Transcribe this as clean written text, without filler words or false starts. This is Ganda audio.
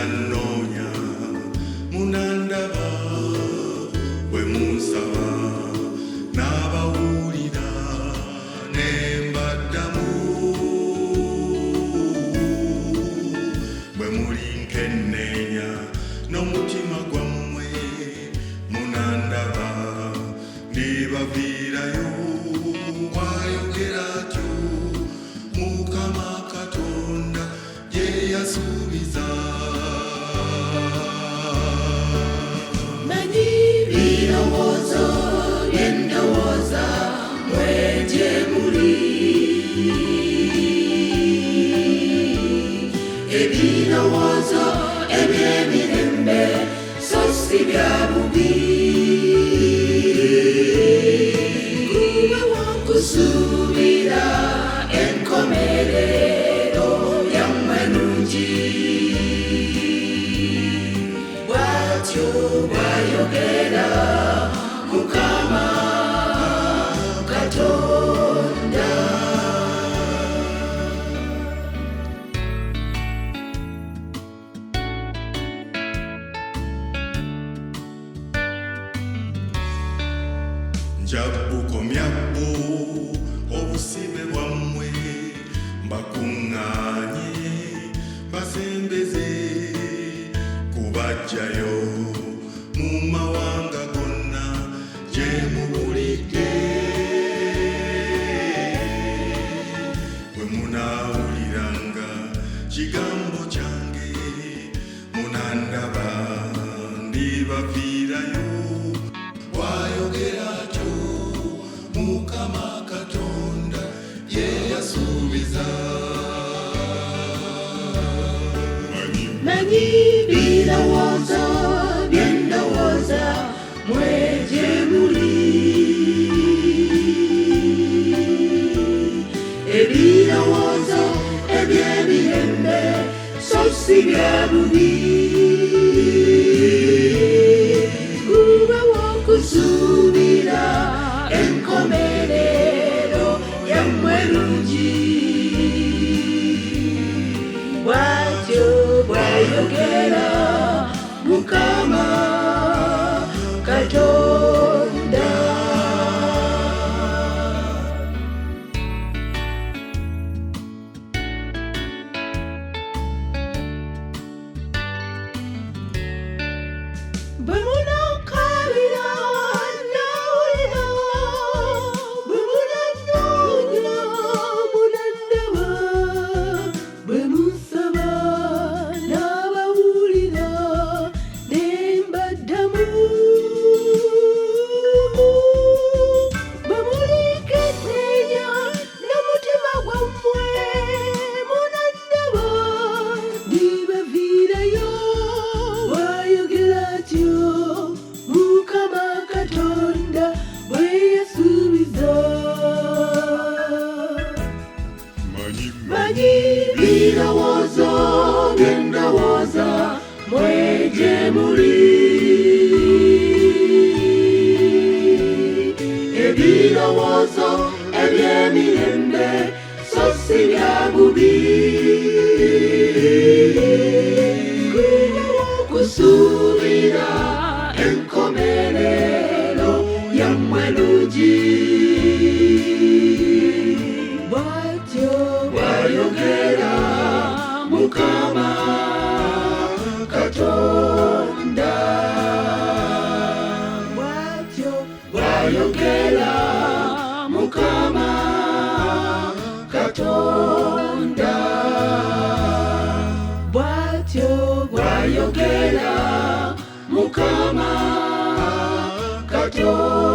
munanonya munandaba bwe munsaba n'abawulira ne mbaddamu bwe muli nkenneenya n'omutima gwammwe munandaba ndibaviirayo bw'ayogera atyo Mukama Katonda gye yasuubiza. Manyi birowoozo bye ndowooza mmwe gye muli, ebirowoozo eby'emirembe so si bya bubi. Kusuubira enkomerero yammwe nnungi, bw'atyo bw'ayogera Mukama Katonda. Nja bukomyabbo obusibe bwammwe mbakuŋŋaanye basembeze kubaggyayo mu mawanga gonna gye mubulidde. Bwe munaawuliranga kigambo kyange munandaba ndibaviirayo bw'ayogera atyo Mukama Katonda ye yasuubiza. Manyi birowoozo bye ndowooza mmwe gye muli, ebirowoozo eby'emirembe so si bya bubi. Kusuubira enkomerero yammwe nnungi, bw'atyo bw'ayogera Mukama Katonda. Bwe munakabira nawulira, bwe munanoonya munandaba, bwe munsaba n'abawulira ne mbaddamu, bwe mulinkenneenya n'omutima gwammwe munandaba ndibaviirayo bw'ayogera atyo Mukama Katonda bwe yasuubiza. Manyi birowoozo bye ndowooza mmwe gye muli, ebirowoozo eby'emirembe so si bya bubi. Kusuubira enkomerero yammwe nnungi, bw'atyo bw'ayogera Mukama Katonda. Bw'atyo bw'ayogera Mukama Katonda. Bw'atyo bw'ayogera Mukama Katonda.